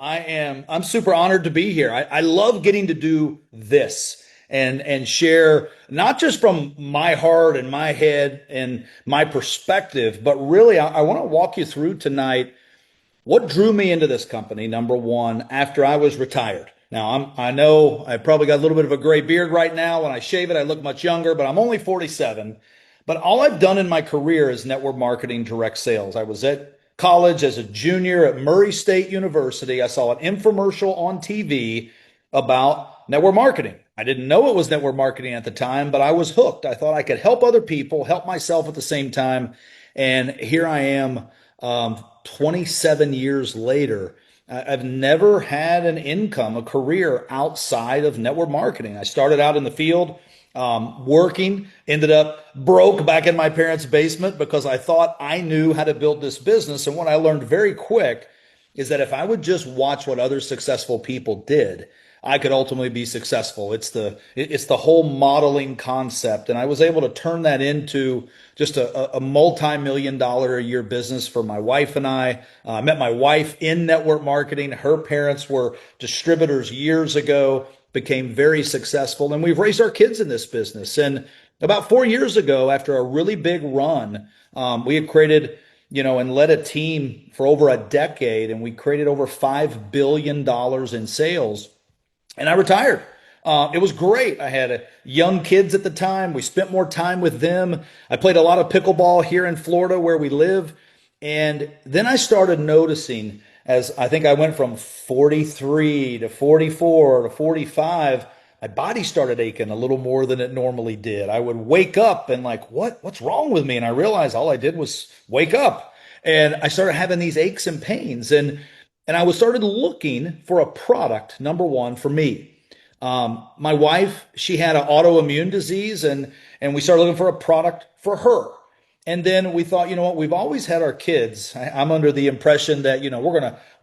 I'm super honored to be here. I love getting to do this and share not just from my heart and my head and my perspective, but really I want to walk you through tonight what drew me into this company, number one, after I was retired. Now I know I probably got a little bit of a gray beard right now. When I shave it, I look much younger, but I'm only 47. But all I've done in my career is network marketing, direct sales. I was at college as a junior at Murray State University. I saw an infomercial on TV about network marketing. I didn't know it was network marketing at the time, but I was hooked. I thought I could help other people, help myself at the same time. And here I am, 27 years later. I've never had an income, a career outside of network marketing. I started out in the field working, ended up broke back in my parents' basement because I thought I knew how to build this business. And what I learned very quick is that if I would just watch what other successful people did, I could ultimately be successful. It's the whole modeling concept, and I was able to turn that into just a multi-million dollar a year business for my wife and I. I met my wife in network marketing. Her parents were distributors years ago, became very successful, and we've raised our kids in this business. And about 4 years ago, after a really big run, we had created, and led a team for over a decade, and we created over $5 billion in sales. And I retired. It was great. I had young kids at the time. We spent more time with them. I played a lot of pickleball here in Florida where we live. And then I started noticing, as I think I went from 43 to 44 to 45, my body started aching a little more than it normally did. I would wake up and like, what's wrong with me? And I realized all I did was wake up. And I started having these aches and pains. And I was started looking for a product, number one, for me. My wife, she had an autoimmune disease, and we started looking for a product for her. And then we thought, you know what, we've always had our kids. I'm under the impression that, we're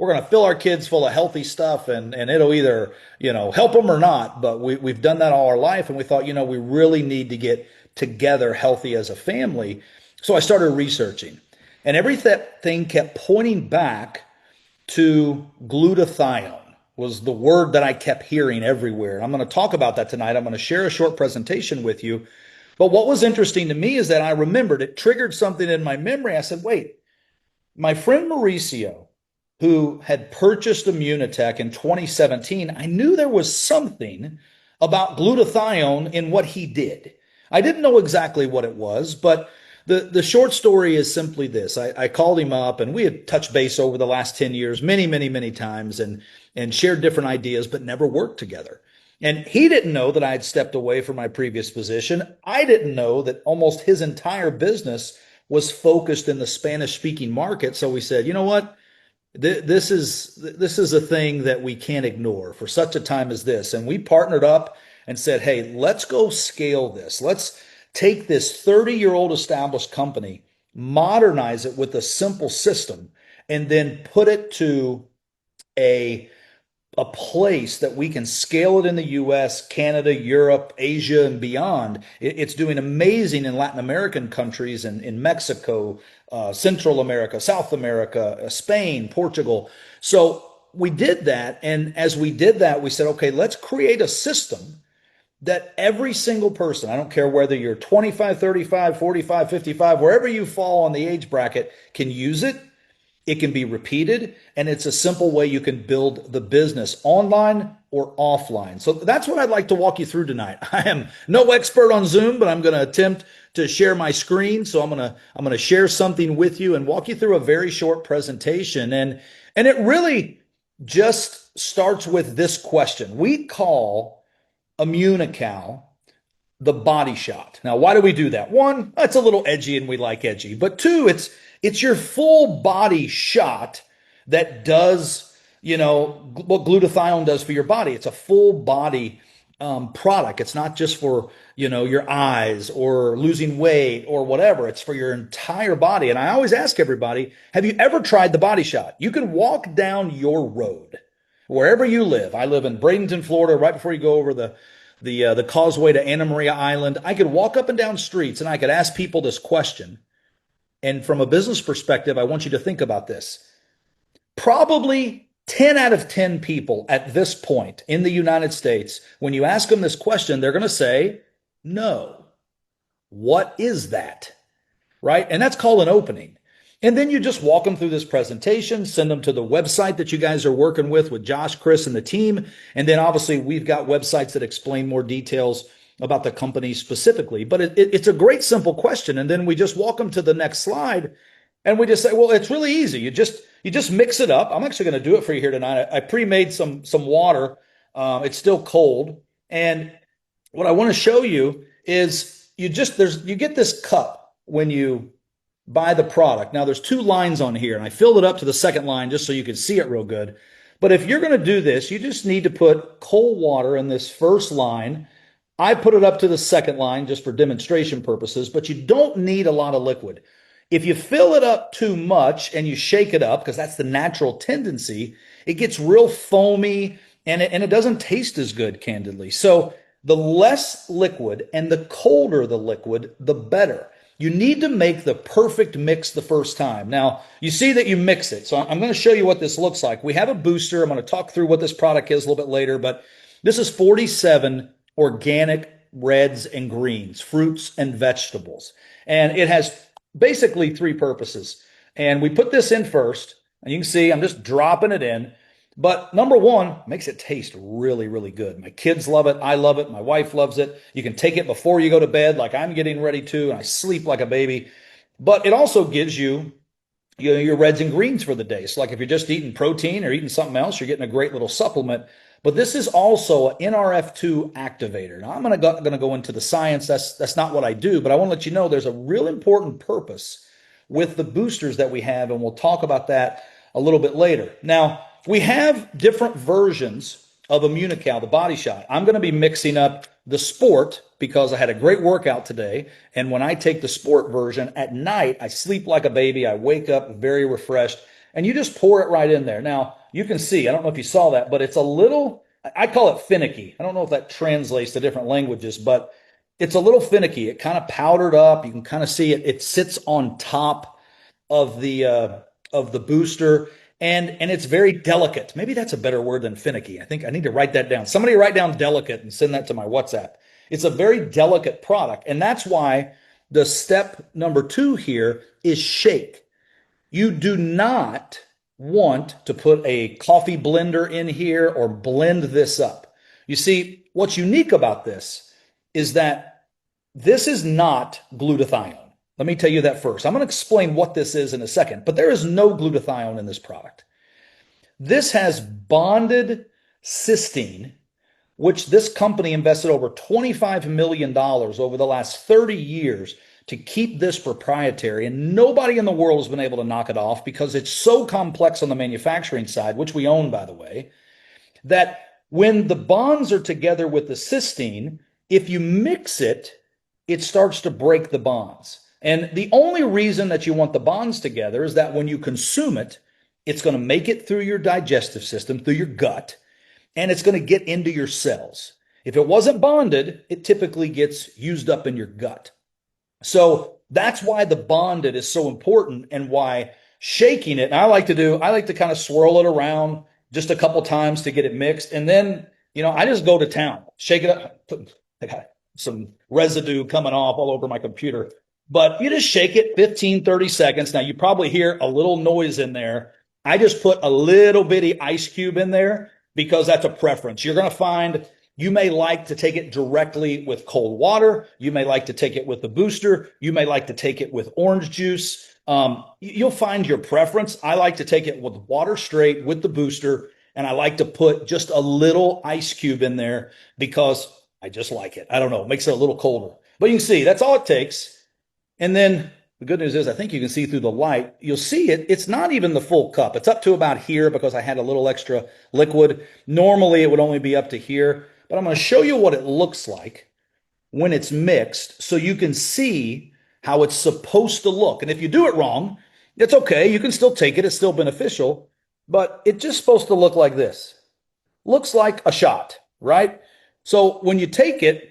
gonna fill our kids full of healthy stuff, and it'll either, help them or not. But we've done that all our life, and we thought, we really need to get together healthy as a family. So I started researching, and everything kept pointing back to glutathione was the word that I kept hearing everywhere. I'm going to talk about that tonight. I'm going to share a short presentation with you. But what was interesting to me is that I remembered it triggered something in my memory. I said, wait, my friend Mauricio, who had purchased Immunotec in 2017, I knew there was something about glutathione in what he did. I didn't know exactly what it was, but the short story is simply this. I called him up, and we had touched base over the last 10 years, many, many, many times, and shared different ideas, but never worked together. And he didn't know that I had stepped away from my previous position. I didn't know that almost his entire business was focused in the Spanish speaking market. So we said, you know what? This is a thing that we can't ignore for such a time as this. And we partnered up and said, hey, let's go scale this. Let's take this 30-year-old established company, modernize it with a simple system, and then put it to a place that we can scale it in the US, Canada, Europe, Asia, and beyond. It's doing amazing in Latin American countries and in Mexico, Central America, South America, Spain, Portugal. So we did that. And as we did that, we said, okay, let's create a system that every single person, I don't care whether you're 25, 35, 45, 55, wherever you fall on the age bracket, can use it. It can be repeated, and it's a simple way you can build the business online or offline. So that's what I'd like to walk you through tonight. I am no expert on Zoom, but I'm going to attempt to share my screen. So I'm going to share something with you and walk you through a very short presentation. And it really just starts with this question. We call Immunocal the body shot. Now, why do we do that? One, it's a little edgy and we like edgy. But two, it's your full body shot that does, what glutathione does for your body. It's a full body product. It's not just for, your eyes or losing weight or whatever. It's for your entire body. And I always ask everybody, have you ever tried the body shot? You can walk down your road wherever you live. I live in Bradenton, Florida, right before you go over the causeway to Anna Maria Island. I could walk up and down streets and I could ask people this question. And from a business perspective, I want you to think about this. Probably 10 out of 10 people at this point in the United States, when you ask them this question, they're going to say, no. What is that? Right? And that's called an opening. And then you just walk them through this presentation, send them to the website that you guys are working with Josh, Chris, and the team. And then obviously we've got websites that explain more details about the company specifically. But it's a great simple question. And then we just walk them to the next slide and we just say, well, it's really easy. You just mix it up. I'm actually going to do it for you here tonight. I pre-made some water. It's still cold. And what I want to show you is you get this cup when you buy the product. Now there's two lines on here and I filled it up to the second line just so you can see it real good. But if you're going to do this, you just need to put cold water in this first line. I put it up to the second line just for demonstration purposes, but you don't need a lot of liquid. If you fill it up too much and you shake it up, because that's the natural tendency, it gets real foamy and it doesn't taste as good, candidly. So the less liquid and the colder the liquid, the better. You need to make the perfect mix the first time. Now, you see that you mix it. So I'm going to show you what this looks like. We have a booster. I'm going to talk through what this product is a little bit later, but this is 47 organic reds and greens, fruits and vegetables. And it has basically three purposes. And we put this in first, and you can see I'm just dropping it in. But number one, makes it taste really, really good. My kids love it. I love it. My wife loves it. You can take it before you go to bed like I'm getting ready to, and I sleep like a baby. But it also gives you, your reds and greens for the day. So like if you're just eating protein or eating something else, you're getting a great little supplement. But this is also an NRF2 activator. Now I'm going to go into the science. That's not what I do, but I want to let you know there's a real important purpose with the boosters that we have, and we'll talk about that a little bit later. Now, we have different versions of Immunocal, the body shot. I'm going to be mixing up the sport because I had a great workout today. And when I take the sport version at night, I sleep like a baby. I wake up very refreshed, and you just pour it right in there. Now, you can see, I don't know if you saw that, but it's a little, I call it finicky. I don't know if that translates to different languages, but it's a little finicky. It kind of powdered up. You can kind of see it. It sits on top of the booster. And it's very delicate. Maybe that's a better word than finicky. I think I need to write that down. Somebody write down delicate and send that to my WhatsApp. It's a very delicate product. And that's why the step number 2 here is shake. You do not want to put a coffee blender in here or blend this up. You see, what's unique about this is that this is not glutathione. Let me tell you that first. I'm going to explain what this is in a second, but there is no glutathione in this product. This has bonded cysteine, which this company invested over $25 million over the last 30 years to keep this proprietary, and nobody in the world has been able to knock it off because it's so complex on the manufacturing side, which we own, by the way, that when the bonds are together with the cysteine, if you mix it, it starts to break the bonds. And the only reason that you want the bonds together is that when you consume it, it's going to make it through your digestive system, through your gut, and it's going to get into your cells. If it wasn't bonded, it typically gets used up in your gut. So that's why the bonded is so important and why shaking it, and I like to kind of swirl it around just a couple times to get it mixed. And then, I just go to town, shake it up. I got some residue coming off all over my computer. But you just shake it 15, 30 seconds. Now, you probably hear a little noise in there. I just put a little bitty ice cube in there because that's a preference. You're going to find you may like to take it directly with cold water. You may like to take it with the booster. You may like to take it with orange juice. You'll find your preference. I like to take it with water straight with the booster, and I like to put just a little ice cube in there because I just like it. I don't know. It makes it a little colder. But you can see that's all it takes. And then the good news is I think you can see through the light. You'll see it. It's not even the full cup. It's up to about here because I had a little extra liquid. Normally, it would only be up to here. But I'm going to show you what it looks like when it's mixed so you can see how it's supposed to look. And if you do it wrong, it's okay. You can still take it. It's still beneficial. But it's just supposed to look like this. Looks like a shot, right? So when you take it,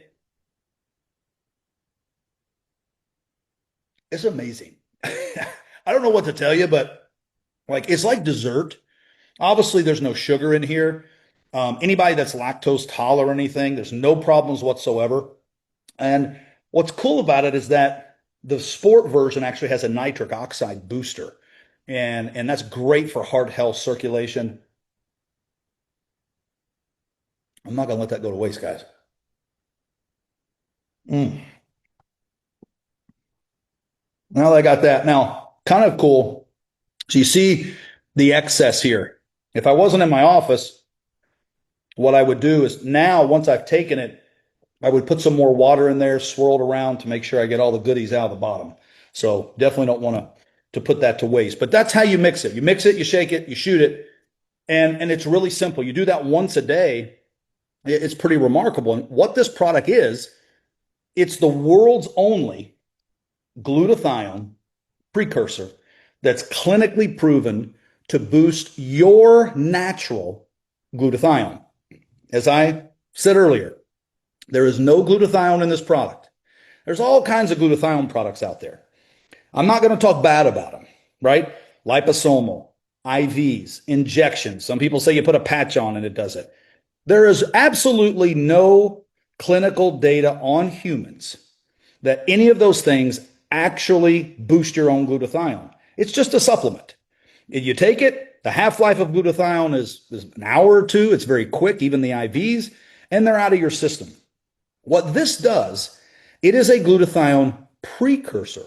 it's amazing. I don't know what to tell you, but it's like dessert. Obviously, there's no sugar in here. Anybody that's lactose tolerant or anything, there's no problems whatsoever. And what's cool about it is that the sport version actually has a nitric oxide booster, and that's great for heart health, circulation. I'm not gonna let that go to waste, guys. Mm. Now that I got that, now kind of cool. So you see the excess here. If I wasn't in my office, what I would do is now, once I've taken it, I would put some more water in there, swirl it around to make sure I get all the goodies out of the bottom. So definitely don't want to put that to waste. But that's how you mix it. You mix it, you shake it, you shoot it, and it's really simple. You do that once a day. It's pretty remarkable. And what this product is, it's the world's only glutathione precursor that's clinically proven to boost your natural glutathione. As I said earlier, there is no glutathione in this product. There's all kinds of glutathione products out there. I'm not going to talk bad about them, right? Liposomal, IVs, injections. Some people say you put a patch on and it does it. There is absolutely no clinical data on humans that any of those things actually boost your own glutathione. It's just a supplement. If you take it, the half-life of glutathione is an hour or two. It's very quick, even the IVs, and they're out of your system. What this does, it is a glutathione precursor.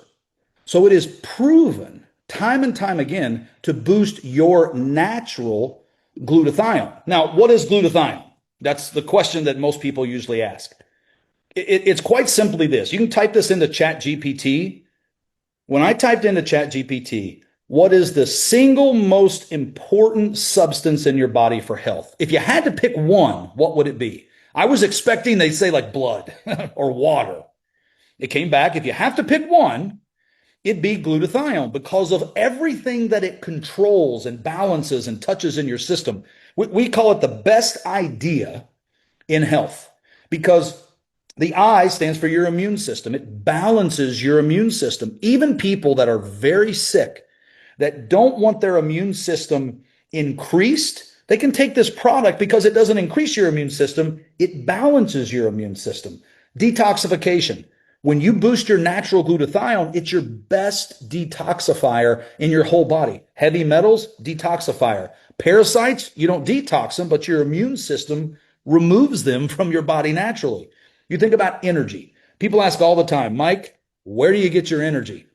So it is proven time and time again to boost your natural glutathione. Now, what is glutathione? That's the question that most people usually ask. It's quite simply this. You can type this into ChatGPT. When I typed into ChatGPT, what is the single most important substance in your body for health? If you had to pick one, what would it be? I was expecting they'd say like blood or water. It came back, if you have to pick one, it'd be glutathione because of everything that it controls and balances and touches in your system. We call it the best idea in health because the I stands for your immune system. It balances your immune system. Even people that are very sick, that don't want their immune system increased, they can take this product because it doesn't increase your immune system. It balances your immune system. Detoxification. When you boost your natural glutathione, it's your best detoxifier in your whole body. Heavy metals, detoxifier. Parasites, you don't detox them, but your immune system removes them from your body naturally. You think about energy. People ask all the time, Mike, where do you get your energy?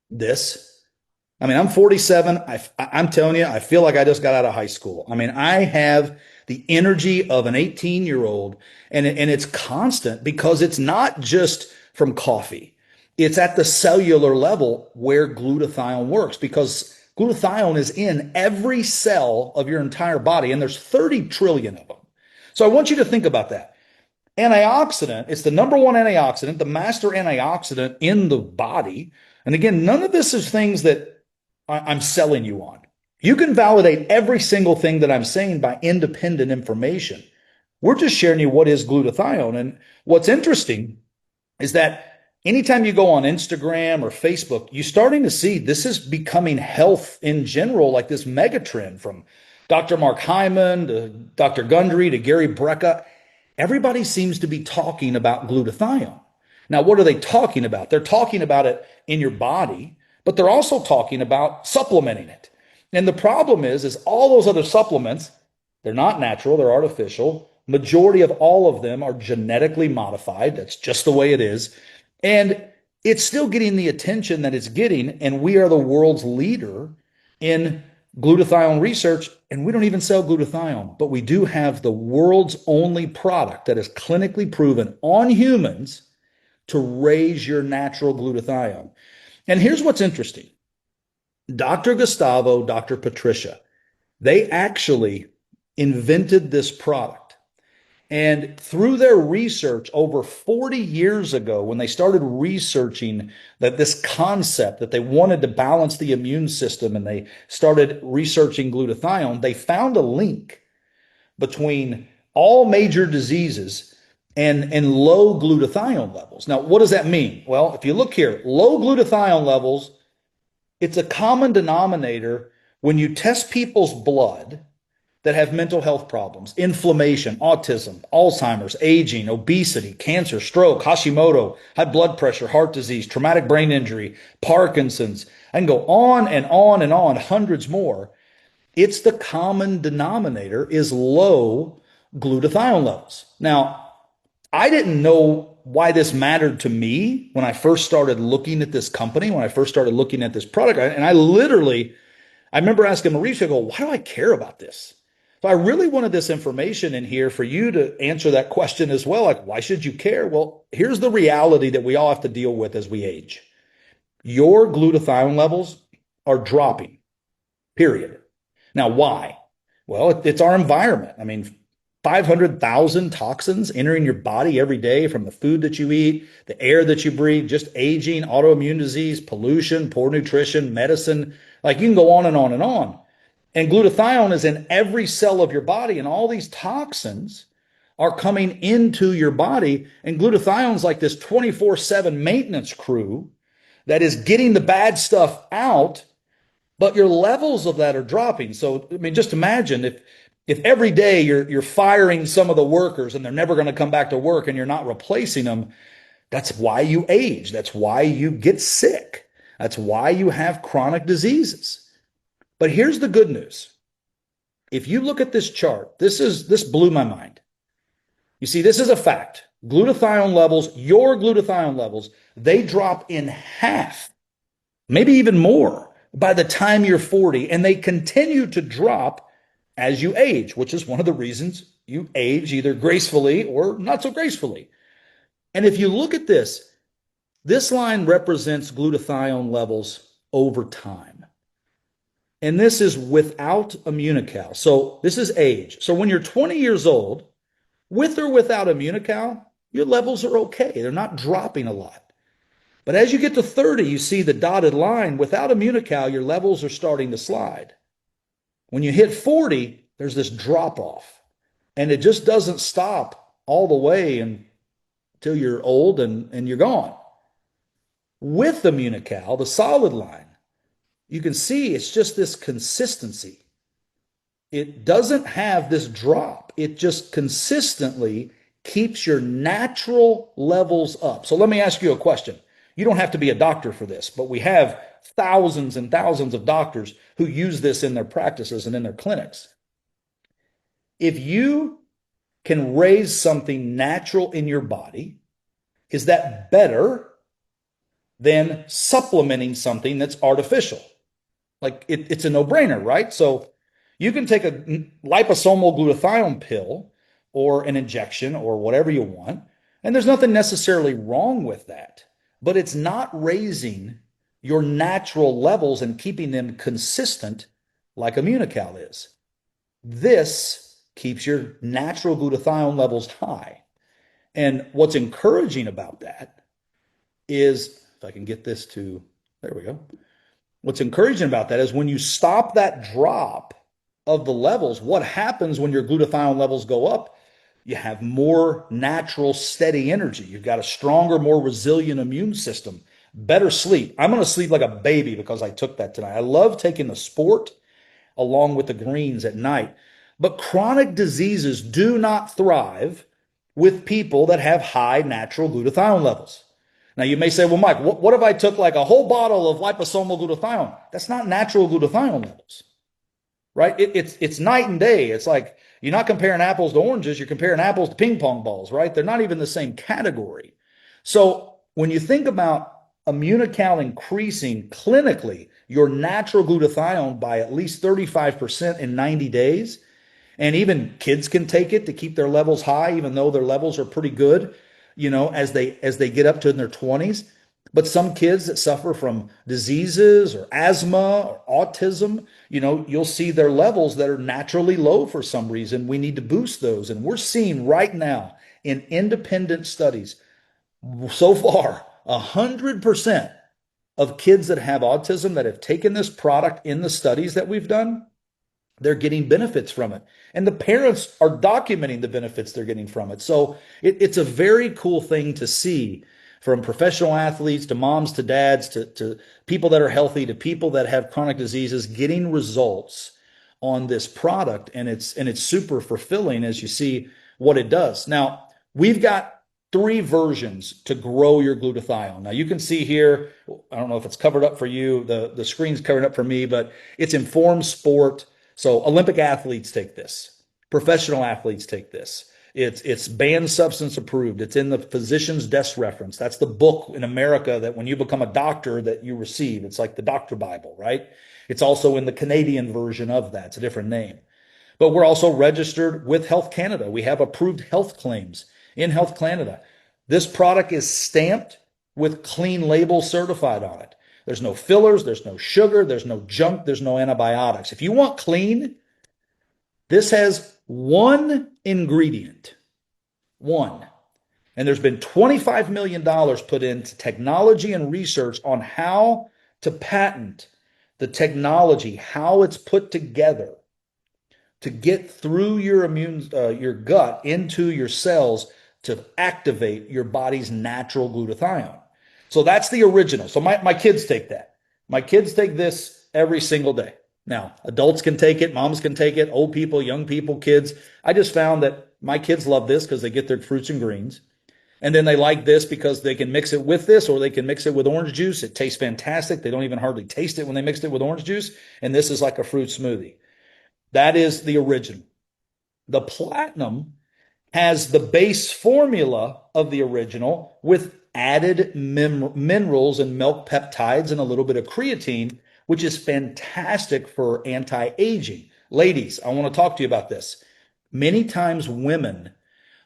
This. I mean, I'm 47. I'm telling you, I feel like I just got out of high school. I mean, I have the energy of an 18-year-old, and it's constant because it's not just from coffee. It's at the cellular level where glutathione works because glutathione is in every cell of your entire body, and there's 30 trillion of them. So I want you to think about that. Antioxidant, it's the number one antioxidant, the master antioxidant in the body. And again, none of this is things that I'm selling you on. You can validate every single thing that I'm saying by independent information. We're just sharing you what is glutathione. And what's interesting is that anytime you go on Instagram or Facebook, you're starting to see this is becoming health in general, like this mega trend from Dr. Mark Hyman to Dr. Gundry to Gary Brecka. Everybody seems to be talking about glutathione. Now, what are they talking about? They're talking about it in your body, but they're also talking about supplementing it. And the problem is all those other supplements, they're not natural, they're artificial. Majority of all of them are genetically modified. That's just the way it is. And it's still getting the attention that it's getting. And we are the world's leader in glutathione research. And we don't even sell glutathione, but we do have the world's only product that is clinically proven on humans to raise your natural glutathione. And here's what's interesting. Dr. Gustavo, Dr. Patricia, they actually invented this product. And through their research over 40 years ago, when they started researching that this concept that they wanted to balance the immune system and they started researching glutathione, they found a link between all major diseases and low glutathione levels. Now, what does that mean? Well, if you look here, low glutathione levels, it's a common denominator When you test people's blood that have mental health problems, inflammation, autism, Alzheimer's, aging, obesity, cancer, stroke, Hashimoto, high blood pressure, heart disease, traumatic brain injury, Parkinson's, I can go on and on and on, hundreds more. It's the common denominator is low glutathione levels. Now, I didn't know why this mattered to me when I first started looking at this company, when I first started looking at this product. And I remember asking Mauricio, I go, why do I care about this? So I really wanted this information in here for you to answer that question as well. Like, why should you care? Well, here's the reality that we all have to deal with as we age. Your glutathione levels are dropping, period. Now, why? Well, it's our environment. I mean, 500,000 toxins entering your body every day from the food that you eat, the air that you breathe, just aging, autoimmune disease, pollution, poor nutrition, medicine. Like you can go on and on and on. And glutathione is in every cell of your body, and all these toxins are coming into your body. And glutathione is like this 24/7 maintenance crew that is getting the bad stuff out, but your levels of that are dropping. So, I mean, just imagine if every day you're firing some of the workers and they're never going to come back to work and you're not replacing them, that's why you age. That's why you get sick. That's why you have chronic diseases. But here's the good news. If you look at this chart, this blew my mind. You see, this is a fact. Glutathione levels, your glutathione levels, they drop in half, maybe even more by the time you're 40, and they continue to drop as you age, which is one of the reasons you age either gracefully or not so gracefully. And if you look at this line represents glutathione levels over time. And this is without Immunocal. So this is age. So when you're 20 years old, with or without Immunocal, your levels are okay. They're not dropping a lot. But as you get to 30, you see the dotted line. Without Immunocal, your levels are starting to slide. When you hit 40, there's this drop off. And it just doesn't stop all the way until you're old and you're gone. With Immunocal, the solid line, you can see it's just this consistency. It doesn't have this drop. It just consistently keeps your natural levels up. So let me ask you a question. You don't have to be a doctor for this, but we have thousands and thousands of doctors who use this in their practices and in their clinics. If you can raise something natural in your body, is that better than supplementing something that's artificial? Like it's a no-brainer, right? So you can take a liposomal glutathione pill or an injection or whatever you want, and there's nothing necessarily wrong with that, but it's not raising your natural levels and keeping them consistent like Immunocal is. This keeps your natural glutathione levels high. And what's encouraging about that is, if I can get this to, there we go. What's encouraging about that is when you stop that drop of the levels, what happens when your glutathione levels go up? You have more natural, steady energy. You've got a stronger, more resilient immune system, better sleep. I'm going to sleep like a baby because I took that tonight. I love taking the sport along with the greens at night. But chronic diseases do not thrive with people that have high natural glutathione levels. Now, you may say, well, Mike, what if I took like a whole bottle of liposomal glutathione? That's not natural glutathione levels, right? It's night and day. It's like you're not comparing apples to oranges. You're comparing apples to ping pong balls, right? They're not even the same category. So when you think about Immunocal increasing clinically your natural glutathione by at least 35% in 90 days, and even kids can take it to keep their levels high, even though their levels are pretty good, as they get up to in their 20s. But some kids that suffer from diseases or asthma or autism, you'll see their levels that are naturally low for some reason. We need to boost those. And we're seeing right now in independent studies, so far, 100% of kids that have autism that have taken this product in the studies that we've done, they're getting benefits from it. And the parents are documenting the benefits they're getting from it. So it's a very cool thing to see from professional athletes to moms to dads to people that are healthy to people that have chronic diseases, getting results on this product. And it's super fulfilling as you see what it does. Now, we've got three versions to grow your glutathione. Now you can see here, I don't know if it's covered up for you, the screen's covered up for me, but it's Informed Sport. So Olympic athletes take this. Professional athletes take this. It's banned substance approved. It's in the physician's desk reference. That's the book in America that when you become a doctor that you receive. It's like the doctor Bible, right? It's also in the Canadian version of that. It's a different name. But we're also registered with Health Canada. We have approved health claims in Health Canada. This product is stamped with clean label certified on it. There's no fillers, there's no sugar, there's no junk, there's no antibiotics. If you want clean, this has one ingredient, one. And there's been $25 million put into technology and research on how to patent the technology, how it's put together to get through your gut into your cells to activate your body's natural glutathione. So that's the original. So my kids take that. My kids take this every single day. Now, adults can take it, moms can take it, old people, young people, kids. I just found that my kids love this because they get their fruits and greens. And then they like this because they can mix it with this or they can mix it with orange juice. It tastes fantastic. They don't even hardly taste it when they mixed it with orange juice. And this is like a fruit smoothie. That is the original. The platinum has the base formula of the original with added minerals and milk peptides and a little bit of creatine, which is fantastic for anti-aging. Ladies, I want to talk to you about this. Many times women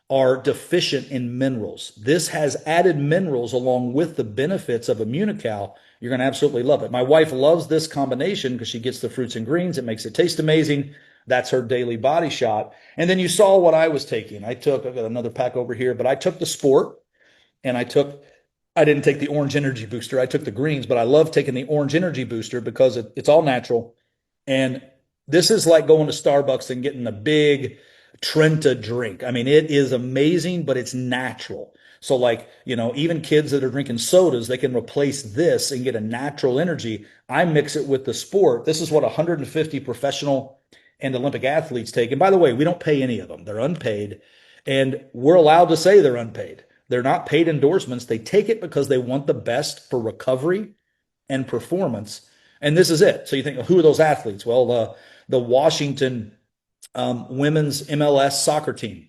are deficient in minerals. This has added minerals along with the benefits of Immunocal. You're going to absolutely love it. My wife loves this combination because she gets the fruits and greens. It makes it taste amazing. That's her daily body shot. And then you saw what I was taking. I've got another pack over here, but I took the Sport and I didn't take the Orange Energy Booster. I took the greens, but I love taking the Orange Energy Booster because it's all natural. And this is like going to Starbucks and getting a big Trenta drink. I mean, it is amazing, but it's natural. So like, even kids that are drinking sodas, they can replace this and get a natural energy. I mix it with the Sport. This is what 150 professional and Olympic athletes take. And by the way, we don't pay any of them. They're unpaid. And we're allowed to say they're unpaid. They're not paid endorsements. They take it because they want the best for recovery and performance. And this is it. So you think, who are those athletes? Well, the Washington women's MLS soccer team.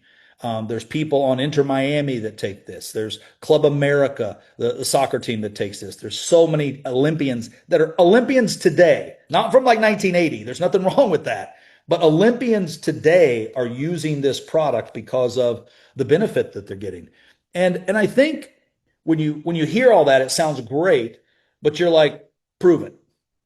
There's people on Inter Miami that take this. There's Club America, the soccer team that takes this. There's so many Olympians that are Olympians today, not from like 1980. There's nothing wrong with that. But Olympians today are using this product because of the benefit that they're getting. And I think when you hear all that, it sounds great, but you're like, prove it,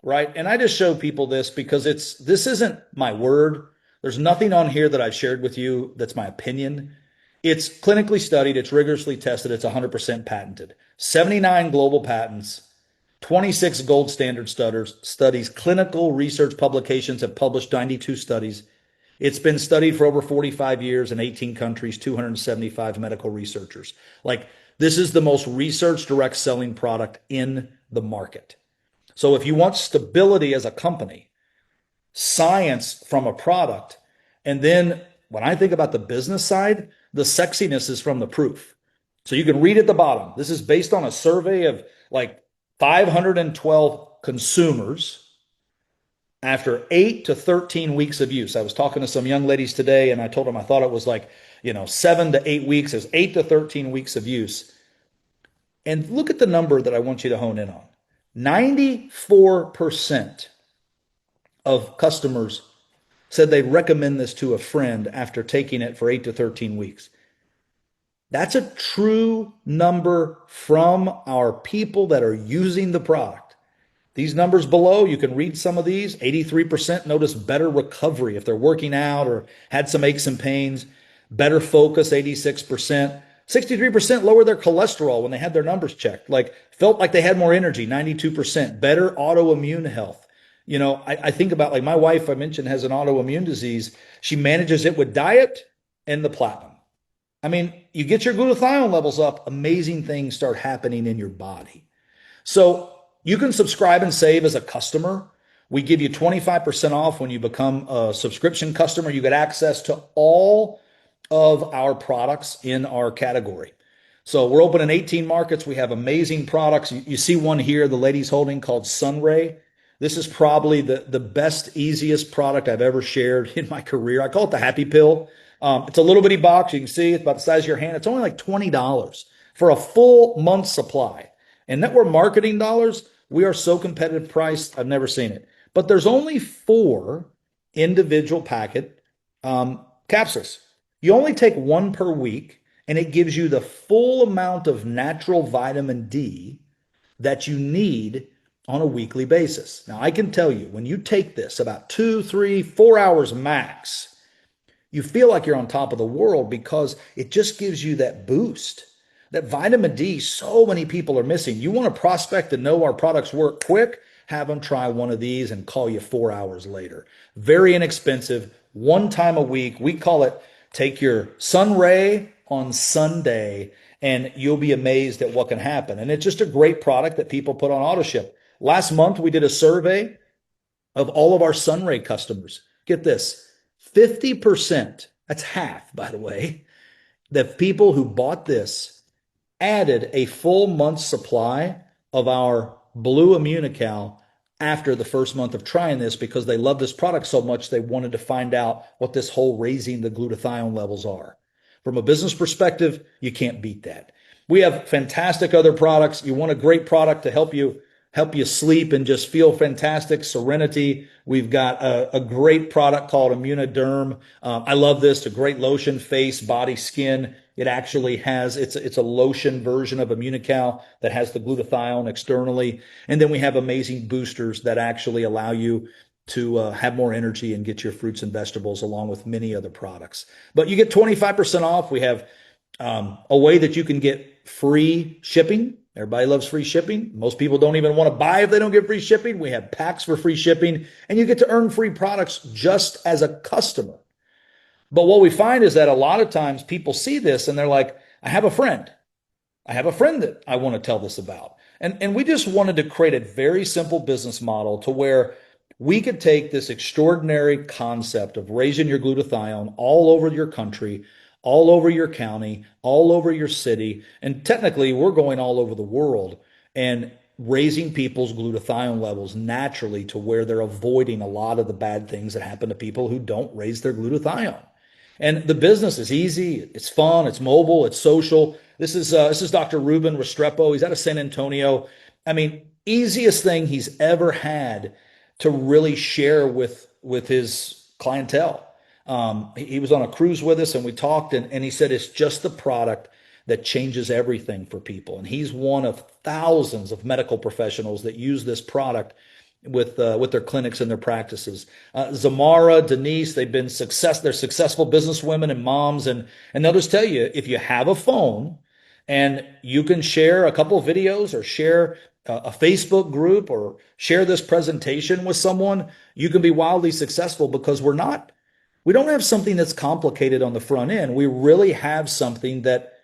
right? And I just show people this because this isn't my word. There's nothing on here that I've shared with you that's my opinion. It's clinically studied, it's rigorously tested, it's 100% patented. 79 global patents, 26 gold standard studies, clinical research publications have published 92 studies. It's been studied for over 45 years in 18 countries, 275 medical researchers. Like, this is the most research direct selling product in the market. So if you want stability as a company, science from a product, and then when I think about the business side, the sexiness is from the proof. So you can read at the bottom. This is based on a survey of like 512 consumers after 8 to 13 weeks of use. I was talking to some young ladies today and I told them I thought it was like, 7 to 8 weeks. It's 8 to 13 weeks of use. And look at the number that I want you to hone in on. 94% of customers said they'd recommend this to a friend after taking it for 8 to 13 weeks. That's a true number from our people that are using the product. These numbers below, you can read some of these. 83% notice better recovery if they're working out or had some aches and pains. Better focus, 86%. 63% lower their cholesterol when they had their numbers checked. Like, felt like they had more energy, 92%. Better autoimmune health. I think about, like, my wife, I mentioned, has an autoimmune disease. She manages it with diet and the platinum. I mean, you get your glutathione levels up, amazing things start happening in your body. So you can subscribe and save as a customer. We give you 25% off when you become a subscription customer. You get access to all of our products in our category. So we're open in 18 markets. We have amazing products. You see one here, the lady's holding, called Sunray. This is probably the best, easiest product I've ever shared in my career. I call it the Happy Pill. It's a little bitty box. You can see it's about the size of your hand. It's only like $20 for a full month's supply. And that we're marketing dollars, we are so competitive priced. I've never seen it. But there's only 4 individual packet capsules. You only take 1 per week, and it gives you the full amount of natural vitamin D that you need on a weekly basis. Now, I can tell you, when you take this about 2, 3, 4 hours max, you feel like you're on top of the world because it just gives you that boost. That vitamin D, so many people are missing. You want to prospect and know our products work quick, have them try one of these and call you 4 hours later. Very inexpensive, 1 time a week. We call it take your Sunray on Sunday, and you'll be amazed at what can happen. And it's just a great product that people put on auto ship. Last month, we did a survey of all of our Sunray customers. Get this, 50%, that's half, by the way, the people who bought this added a full month's supply of our Blue Immunical after the first month of trying this because they love this product so much they wanted to find out what this whole raising the glutathione levels are. From a business perspective, you can't beat that. We have fantastic other products. You want a great product to help you sleep and just feel fantastic, serenity. We've got a great product called Immunoderm. I love this. It's a great lotion, face, body, skin. It actually has, it's a lotion version of Immunical that has the glutathione externally. And then we have amazing boosters that actually allow you to have more energy and get your fruits and vegetables along with many other products. But you get 25% off. We have a way that you can get free shipping. Everybody loves free shipping. Most people don't even want to buy if they don't get free shipping. We have packs for free shipping, and you get to earn free products just as a customer. But what we find is that a lot of times people see this and they're like, I have a friend. I have a friend that I want to tell this about. And we just wanted to create a very simple business model to where we could take this extraordinary concept of raising your glutathione all over your country, all over your county, all over your city, and technically we're going all over the world and raising people's glutathione levels naturally to where they're avoiding a lot of the bad things that happen to people who don't raise their glutathione. And the business is easy, it's fun, it's mobile, it's social. This is Dr. Ruben Restrepo. He's out of San Antonio. I mean, easiest thing he's ever had to really share with his clientele. He was on a cruise with us and we talked and he said it's just the product that changes everything for people. And he's one of thousands of medical professionals that use this product with their clinics and their practices. Zamara, Denise, they're successful businesswomen and moms. And they'll just tell you, if you have a phone and you can share a couple of videos or share a Facebook group or share this presentation with someone, you can be wildly successful because we don't have something that's complicated on the front end. We really have something that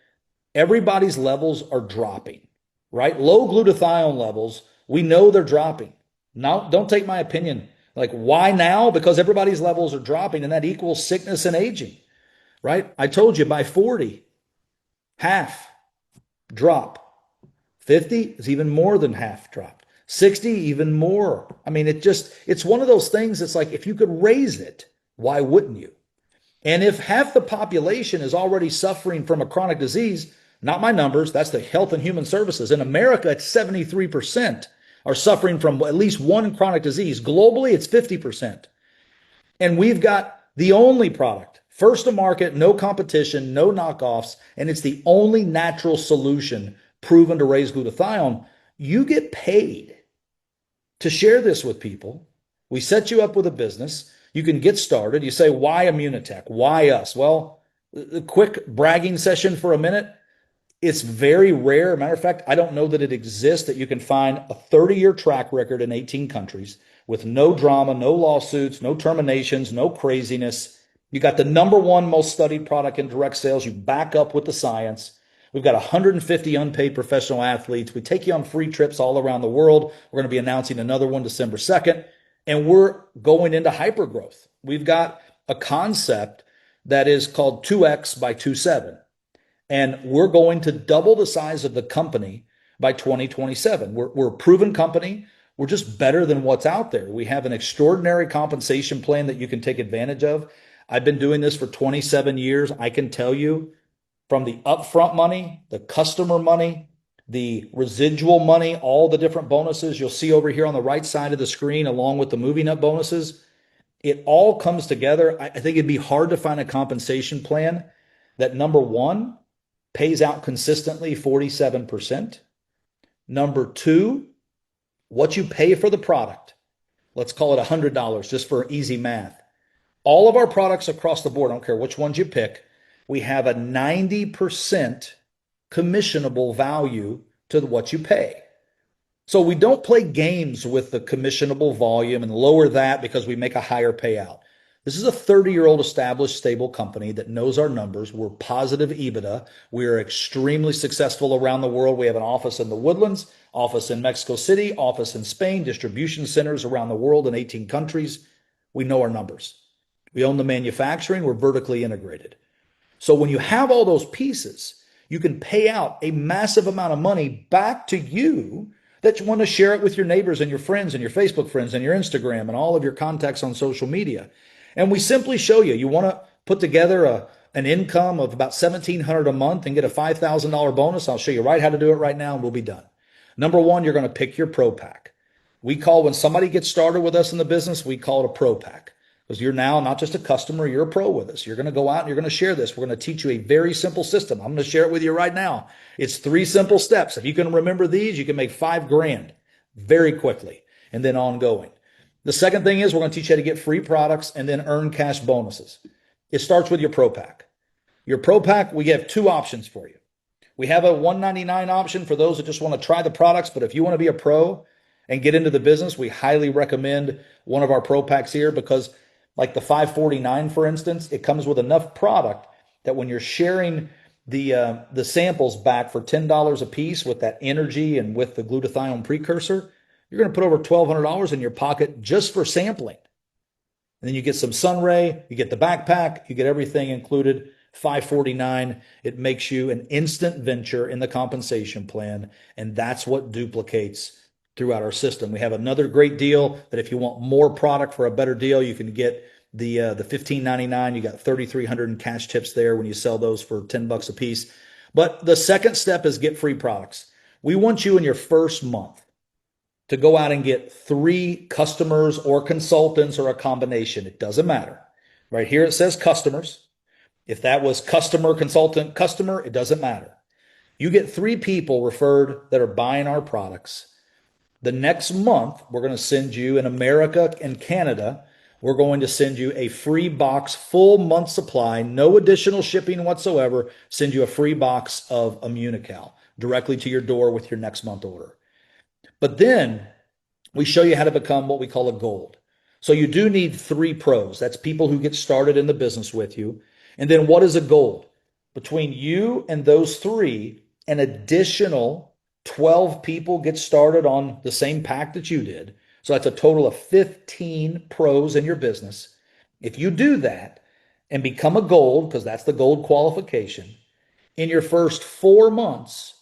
everybody's levels are dropping, right? Low glutathione levels, we know they're dropping. Now, don't take my opinion. Like, why now? Because everybody's levels are dropping, and that equals sickness and aging, right? I told you by 40, half drop. 50 is even more than half dropped. 60, even more. I mean, it's one of those things. It's like, if you could raise it, why wouldn't you? And if half the population is already suffering from a chronic disease, not my numbers, that's the Health and Human Services. In America, it's 73% are suffering from at least one chronic disease. Globally, it's 50%. And we've got the only product, first to market, no competition, no knockoffs, and it's the only natural solution proven to raise glutathione. You get paid to share this with people. We set you up with a business. You can get started. You say, why Immunotec? Why us? Well, a quick bragging session for a minute. It's very rare. Matter of fact, I don't know that it exists that you can find a 30-year track record in 18 countries with no drama, no lawsuits, no terminations, no craziness. You got the number one most studied product in direct sales. You back up with the science. We've got 150 unpaid professional athletes. We take you on free trips all around the world. We're going to be announcing another one December 2nd. And we're going into hypergrowth. We've got a concept that is called 2X by 27. And we're going to double the size of the company by 2027. We're a proven company. We're just better than what's out there. We have an extraordinary compensation plan that you can take advantage of. I've been doing this for 27 years. I can tell you from the upfront money, the customer money, the residual money, all the different bonuses you'll see over here on the right side of the screen, along with the moving up bonuses, it all comes together. I think it'd be hard to find a compensation plan that, number one, pays out consistently 47%. Number two, what you pay for the product, let's call it $100 just for easy math. All of our products across the board, I don't care which ones you pick, we have a 90% commissionable value to what you pay. So we don't play games with the commissionable volume and lower that because we make a higher payout. This is a 30-year-old established, stable company that knows our numbers. We're positive EBITDA. We are extremely successful around the world. We have an office in the Woodlands, office in Mexico City, office in Spain, distribution centers around the world in 18 countries. We know our numbers. We own the manufacturing. We're vertically integrated. So when you have all those pieces, you can pay out a massive amount of money back to you that you want to share it with your neighbors and your friends and your Facebook friends and your Instagram and all of your contacts on social media. And we simply show you, you want to put together an income of about $1,700 a month and get a $5,000 bonus. I'll show you right how to do it right now and we'll be done. Number one, you're going to pick your pro pack. We call, when somebody gets started with us in the business, we call it a pro pack. Because you're now not just a customer, you're a pro with us. You're going to go out and you're going to share this. We're going to teach you a very simple system. I'm going to share it with you right now. It's 3 simple steps. If you can remember these, you can make $5,000 very quickly and then ongoing. The second thing is we're going to teach you how to get free products and then earn cash bonuses. It starts with your pro pack. Your pro pack, we have 2 options for you. We have a $199 option for those that just want to try the products, but if you want to be a pro and get into the business, we highly recommend one of our pro packs here because like the $549, for instance, it comes with enough product that when you're sharing the samples back for $10 a piece with that energy and with the glutathione precursor, you're going to put over $1,200 in your pocket just for sampling. And then you get some sunray, you get the backpack, you get everything included, $549. It makes you an instant venture in the compensation plan, and that's what duplicates throughout our system. We have another great deal that if you want more product for a better deal, you can get the $15.99. You got 3,300 in cash tips there when you sell those for $10 a piece. But the second step is get free products. We want you in your first month to go out and get 3 customers or consultants or a combination. It doesn't matter. Right here it says customers. If that was customer, consultant, customer, it doesn't matter. You get 3 people referred that are buying our products. The next month, we're going to send you in America and Canada, we're going to send you a free box, full month supply, no additional shipping whatsoever, send you a free box of Immunocal directly to your door with your next month order. But then we show you how to become what we call a gold. So you do need 3 pros. That's people who get started in the business with you. And then what is a gold? Between you and those 3, an additional 12 people get started on the same pack that you did. So that's a total of 15 pros in your business. If you do that and become a gold, because that's the gold qualification, in your first 4 months,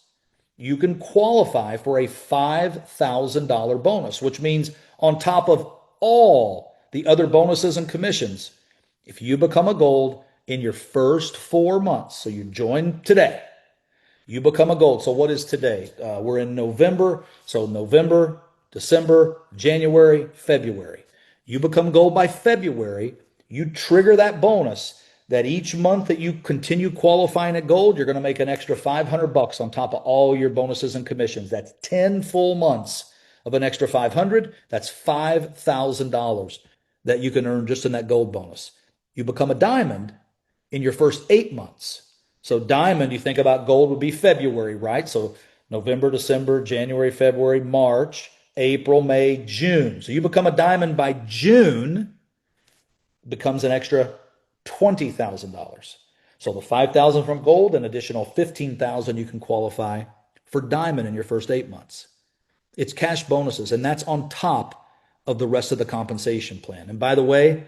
you can qualify for a $5,000 bonus, which means on top of all the other bonuses and commissions, if you become a gold in your first 4 months, so you join today, you become a gold. So what is today? We're in November. So November, December, January, February. You become gold by February. You trigger that bonus that each month that you continue qualifying at gold, you're going to make an extra $500 on top of all your bonuses and commissions. That's 10 full months of an extra 500. That's $5,000 that you can earn just in that gold bonus. You become a diamond in your first 8 months. So diamond, you think about gold would be February, right? So November, December, January, February, March, April, May, June. So you become a diamond by June, becomes an extra $20,000. So the $5,000 from gold, an additional $15,000 you can qualify for diamond in your first 8 months. It's cash bonuses, and that's on top of the rest of the compensation plan. And by the way,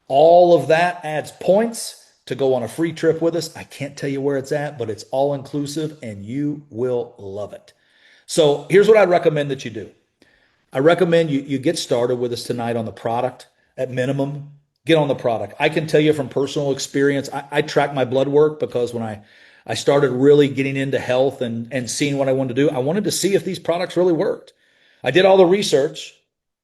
all of that adds points to go on a free trip with us. I can't tell you where it's at, but it's all inclusive and you will love it. So here's what I'd recommend that you do. I recommend you get started with us tonight on the product. At minimum, get on the product. I can tell you from personal experience, I track my blood work because when I started really getting into health and seeing what I wanted to do, I wanted to see if these products really worked. I did all the research.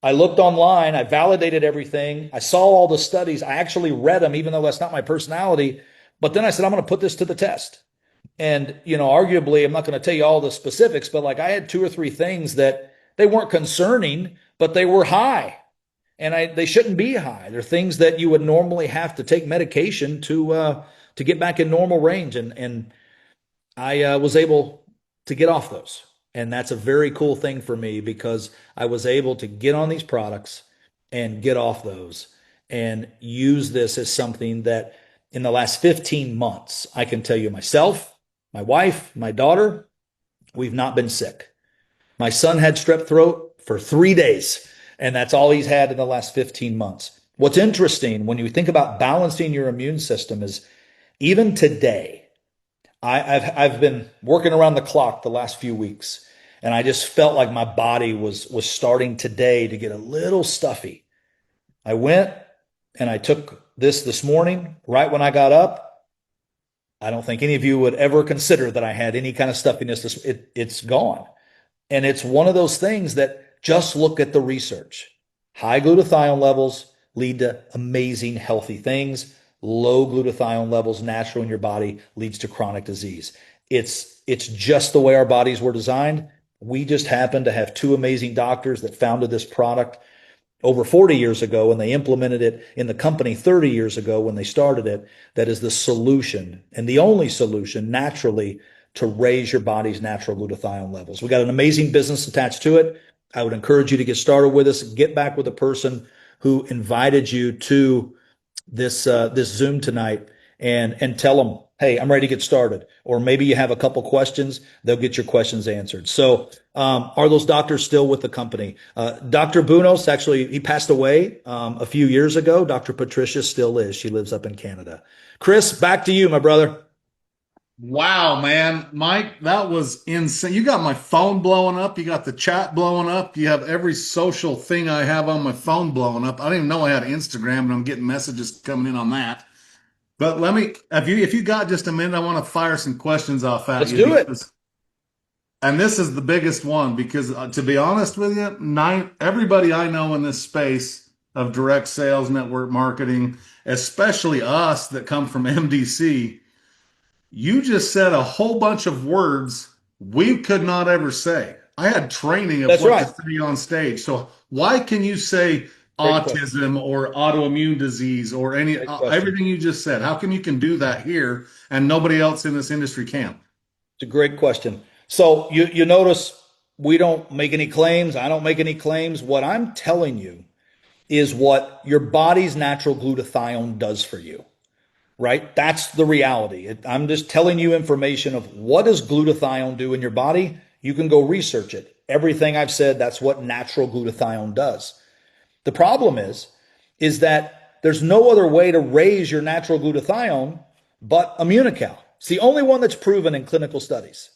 I looked online. I validated everything. I saw all the studies. I actually read them, even though that's not my personality. But then I said, I'm going to put this to the test. And, arguably, I'm not going to tell you all the specifics, but like I had 2 or 3 things that they weren't concerning, but they were high. And they shouldn't be high. They're things that you would normally have to take medication to get back in normal range. And I was able to get off those. And that's a very cool thing for me because I was able to get on these products and get off those and use this as something that in the last 15 months, I can tell you myself, my wife, my daughter, we've not been sick. My son had strep throat for 3 days, and that's all he's had in the last 15 months. What's interesting when you think about balancing your immune system is even today, I've been working around the clock the last few weeks, and I just felt like my body was starting today to get a little stuffy. I went and I took this morning, right when I got up. I don't think any of you would ever consider that I had any kind of stuffiness. It's gone. And it's one of those things that just look at the research. High glutathione levels lead to amazing healthy things. Low glutathione levels natural in your body leads to chronic disease. It's just the way our bodies were designed. We just happen to have 2 amazing doctors that founded this product over 40 years ago, and they implemented it in the company 30 years ago when they started it. That is the solution and the only solution naturally to raise your body's natural glutathione levels. We got an amazing business attached to it. I would encourage you to get started with us. Get back with the person who invited you to this Zoom tonight and tell them, hey, I'm ready to get started. Or maybe you have a couple questions. They'll get your questions answered. So are those doctors still with the company? Dr. Bunos, actually, he passed away a few years ago. Dr. Patricia still is. She lives up in Canada. Chris, back to you, my brother. Wow, man. Mike, that was insane. You got my phone blowing up. You got the chat blowing up. You have every social thing I have on my phone blowing up. I didn't even know I had Instagram, and I'm getting messages coming in on that. But if you got just a minute, I want to fire some questions off at Let's you do it. and this is the biggest one because to be honest with you, everybody I know in this space of direct sales, network marketing, especially us that come from MDC, you just said a whole bunch of words we could not ever say. I had training of That's what right. to say on stage. So why can you say Great question. autism or autoimmune disease or Great question. everything you just said? How come you can do that here and nobody else in this industry can? It's a great question. So you notice we don't make any claims. I don't make any claims. What I'm telling you is what your body's natural glutathione does for you, right? That's the reality. I'm just telling you information of what does glutathione do in your body. You can go research it. Everything I've said, that's what natural glutathione does. The problem is that there's no other way to raise your natural glutathione but Immunocal. It's the only one that's proven in clinical studies.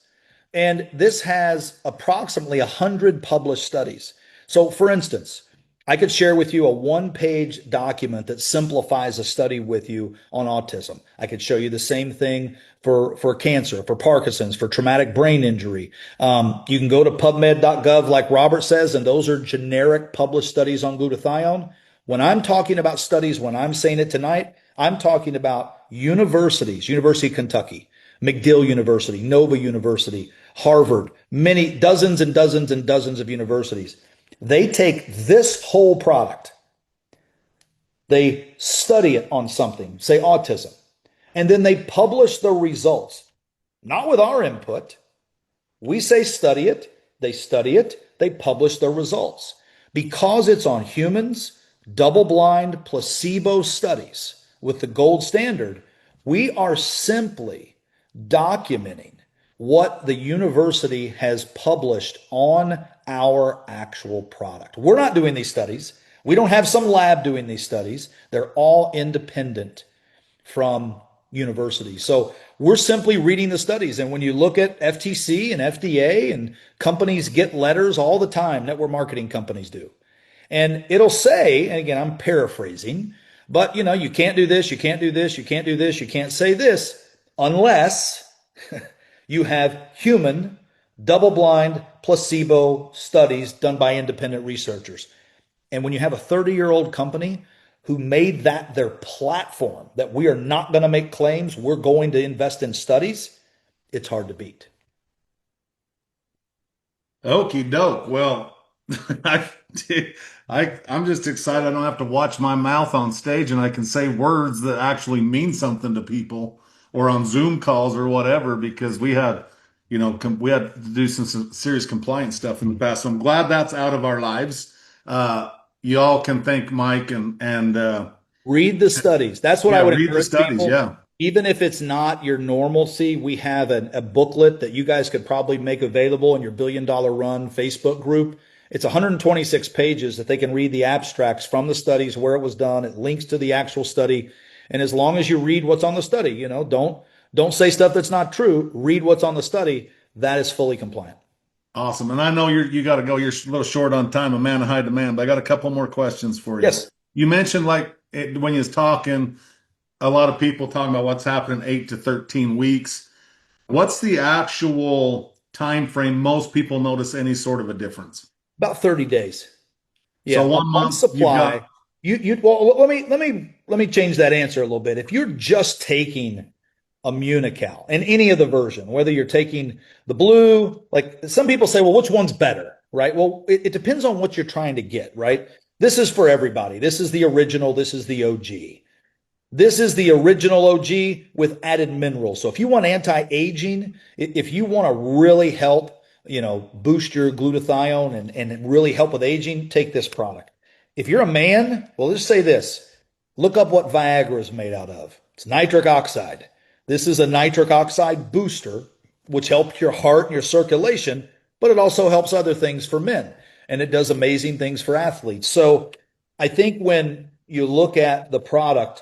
And this has approximately 100 published studies. So for instance, I could share with you a 1-page document that simplifies a study with you on autism. I could show you the same thing for cancer, for Parkinson's, for traumatic brain injury. You can go to pubmed.gov like Robert says, and those are generic published studies on glutathione. When I'm talking about studies, when I'm saying it tonight, I'm talking about universities, University of Kentucky, McGill University, Nova University, Harvard, many dozens and dozens and dozens of universities. They take this whole product, they study it on something, say autism, and then they publish the results, not with our input. We say study it, they publish the results. Because it's on humans, double-blind placebo studies, with the gold standard, we are simply documenting what the university has published on our actual product. We're not doing these studies. We don't have some lab doing these studies. They're all independent from universities. So we're simply reading the studies. And when you look at FTC and FDA, and companies get letters all the time, network marketing companies do. And it'll say, and again, I'm paraphrasing, but you can't do this, you can't do this, you can't do this, you can't say this unless you have human, double blind, placebo studies done by independent researchers. And when you have a 30-year-old company who made that their platform, that we are not going to make claims, we're going to invest in studies, it's hard to beat. Okie doke. Well, I, I'm just excited. I don't have to watch my mouth on stage and I can say words that actually mean something to people or on Zoom calls or whatever, because we had to do some serious compliance stuff in the past. So I'm glad that's out of our lives. Uh, you all can thank Mike and Read the studies. That's what I yeah, would read the encourage studies. people. Yeah. Even if it's not your normalcy, we have a booklet that you guys could probably make available in your $1 billion run Facebook group. It's 126 pages that they can read the abstracts from the studies, where it was done. It links to the actual study. And as long as you read what's on the study, don't say stuff that's not true. Read what's on the study. That is fully compliant. Awesome. And I know you got to go. You're a little short on time, a man in high demand, but I got a couple more questions for you. Yes. You mentioned when you was talking, a lot of people talking about what's happening 8 to 13 weeks. What's the actual time frame most people notice any sort of a difference? About 30 days. So Yeah, a one month month you've supply. got, Well, let me change that answer a little bit. If you're just taking Immunical in any of the version, whether you're taking the blue, like some people say, well, which one's better, right? Well, it depends on what you're trying to get, right? This is for everybody. This is the original. This is the OG. This is the original OG with added minerals. So if you want anti-aging, if you want to really help, boost your glutathione and really help with aging, take this product. If you're a man, well, let's say this. Look up what Viagra is made out of. It's nitric oxide. This is a nitric oxide booster, which helps your heart and your circulation, but it also helps other things for men. And it does amazing things for athletes. So I think when you look at the product,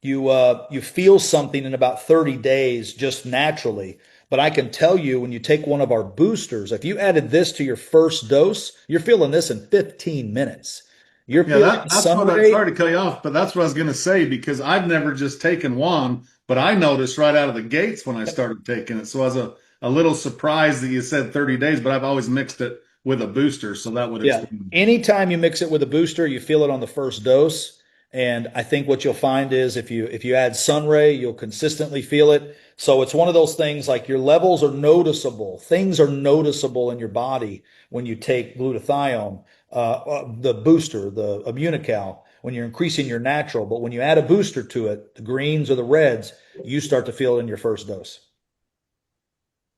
you feel something in about 30 days just naturally. But I can tell you, when you take one of our boosters, if you added this to your first dose, you're feeling this in 15 minutes. You're yeah, feeling that's sun what I, ray. sorry to cut you off, but that's what I was going to say because I've never just taken one, but I noticed right out of the gates when I started taking it. So I was a little surprised that you said 30 days, but I've always mixed it with a booster. So that would Yeah. explain. Anytime you mix it with a booster, you feel it on the first dose. And I think what you'll find is if you add sunray, you'll consistently feel it. So it's one of those things, like your levels are noticeable. Things are noticeable in your body when you take glutathione, the booster, the Immunical, when you're increasing your natural. But when you add a booster to it, the greens or the reds, you start to feel it in your first dose.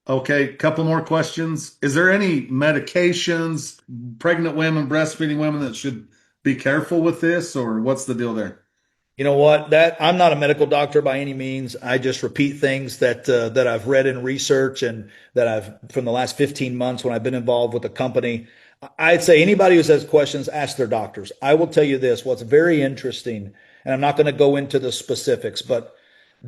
Okay, couple more questions. Is there any medications, pregnant women, breastfeeding women that should be careful with this, or what's the deal there? You know what? That I'm not a medical doctor by any means. I just repeat things that I've read in research and that I've from the last 15 months when I've been involved with the company. I'd say anybody who has questions, ask their doctors. I will tell you this, what's very interesting, and I'm not going to go into the specifics, but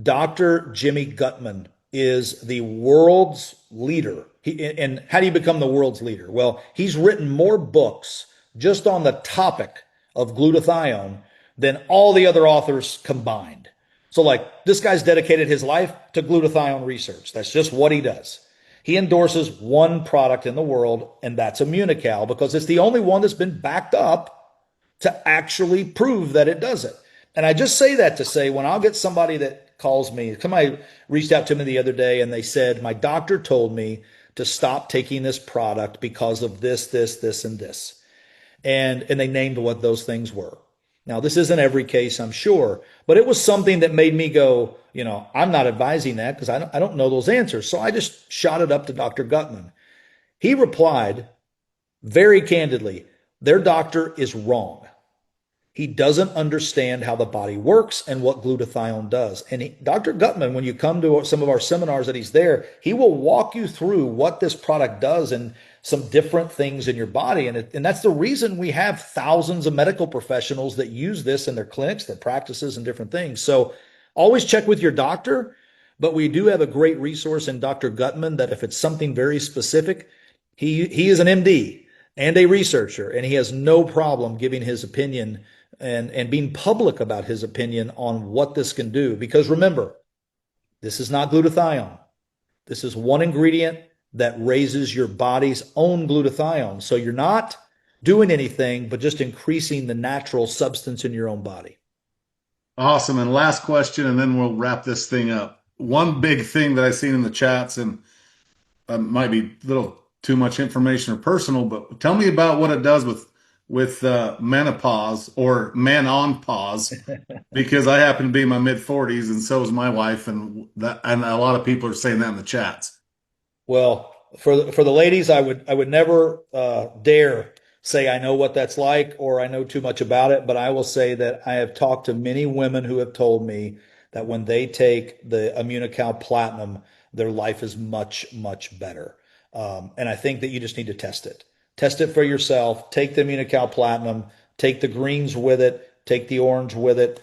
Dr. Jimmy Gutman is the world's leader. And how do you become the world's leader? Well, he's written more books just on the topic of glutathione than all the other authors combined. So, like, this guy's dedicated his life to glutathione research. That's just what he does. He endorses one product in the world, and that's Immunical, because it's the only one that's been backed up to actually prove that it does it. And I just say that to say, when I'll get somebody that calls me, somebody reached out to me the other day and they said, my doctor told me to stop taking this product because of this, and this. And they named what those things were. Now, this isn't every case, I'm sure, but it was something that made me go, I'm not advising that because I don't know those answers. So I just shot it up to Dr. Gutman. He replied very candidly, their doctor is wrong. He doesn't understand how the body works and what glutathione does. And Dr. Gutman, when you come to some of our seminars that he's there, he will walk you through what this product does and some different things in your body. And that's the reason we have thousands of medical professionals that use this in their clinics, their practices, and different things. So always check with your doctor. But we do have a great resource in Dr. Gutman that if it's something very specific, he is an MD and a researcher, and he has no problem giving his opinion and being public about his opinion on what this can do. Because remember, this is not glutathione. This is one ingredient that raises your body's own glutathione. So you're not doing anything, but just increasing the natural substance in your own body. Awesome. And last question, and then we'll wrap this thing up. One big thing that I've seen in the chats, and might be a little too much information or personal, but tell me about what it does with menopause or men on pause, because I happen to be in my mid 40s, and so is my wife, and a lot of people are saying that in the chats. Well, for the ladies, I would never dare say I know what that's like or I know too much about it, but I will say that I have talked to many women who have told me that when they take the Immunocal Platinum, their life is much, much better. And I think that you just need to test it. Test it for yourself. Take the Immunocal Platinum, take the greens with it, take the orange with it,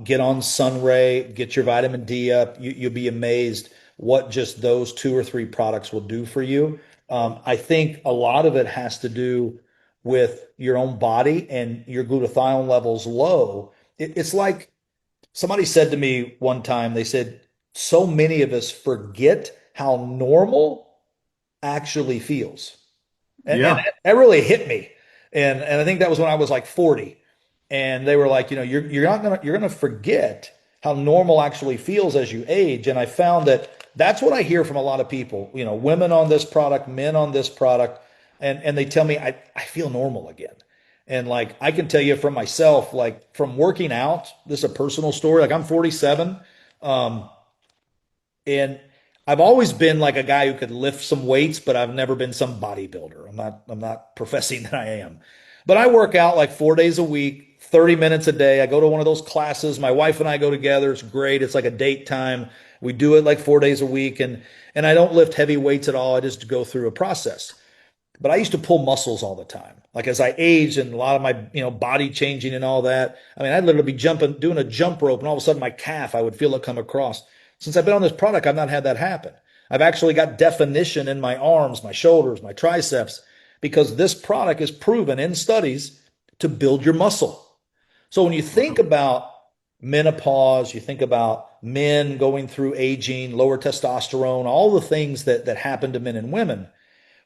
get on Sunray, get your vitamin D up. You'll be amazed what just those two or three products will do for you. I think a lot of it has to do with your own body and your glutathione levels low. It's like somebody said to me one time, they said, so many of us forget how normal actually feels. And Yeah. that really hit me. And I think that was when I was like 40. And they were like, you're gonna forget how normal actually feels as you age. And I found that that's what I hear from a lot of people, women on this product, men on this product, and they tell me I feel normal again. And like I can tell you from myself, like from working out, this is a personal story. Like I'm 47. Um, and I've always been like a guy who could lift some weights, but I've never been some bodybuilder. I'm not professing that I am. But I work out like 4 days a week, 30 minutes a day. I go to one of those classes. My wife and I go together. It's great. It's like a date time. We do it like 4 days a week, and I don't lift heavy weights at all. I just go through a process. But I used to pull muscles all the time. Like as I aged and a lot of my, body changing and all that. I mean, I'd literally be jumping, doing a jump rope, and all of a sudden my calf, I would feel it come across. Since I've been on this product, I've not had that happen. I've actually got definition in my arms, my shoulders, my triceps, because this product is proven in studies to build your muscle. So when you think about menopause, you think about men going through aging, lower testosterone, all the things that happen to men and women,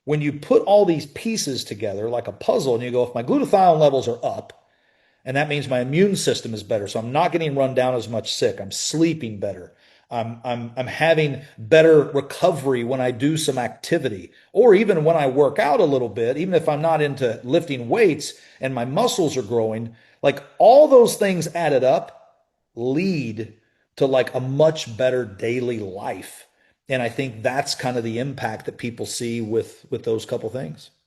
when you put all these pieces together like a puzzle and you go, if my glutathione levels are up, and that means my immune system is better, so I'm not getting run down as much sick, I'm sleeping better, I'm having better recovery when I do some activity, or even when I work out a little bit, even if I'm not into lifting weights and my muscles are growing, like all those things added up lead to like a much better daily life. And I think that's kind of the impact that people see with those couple things.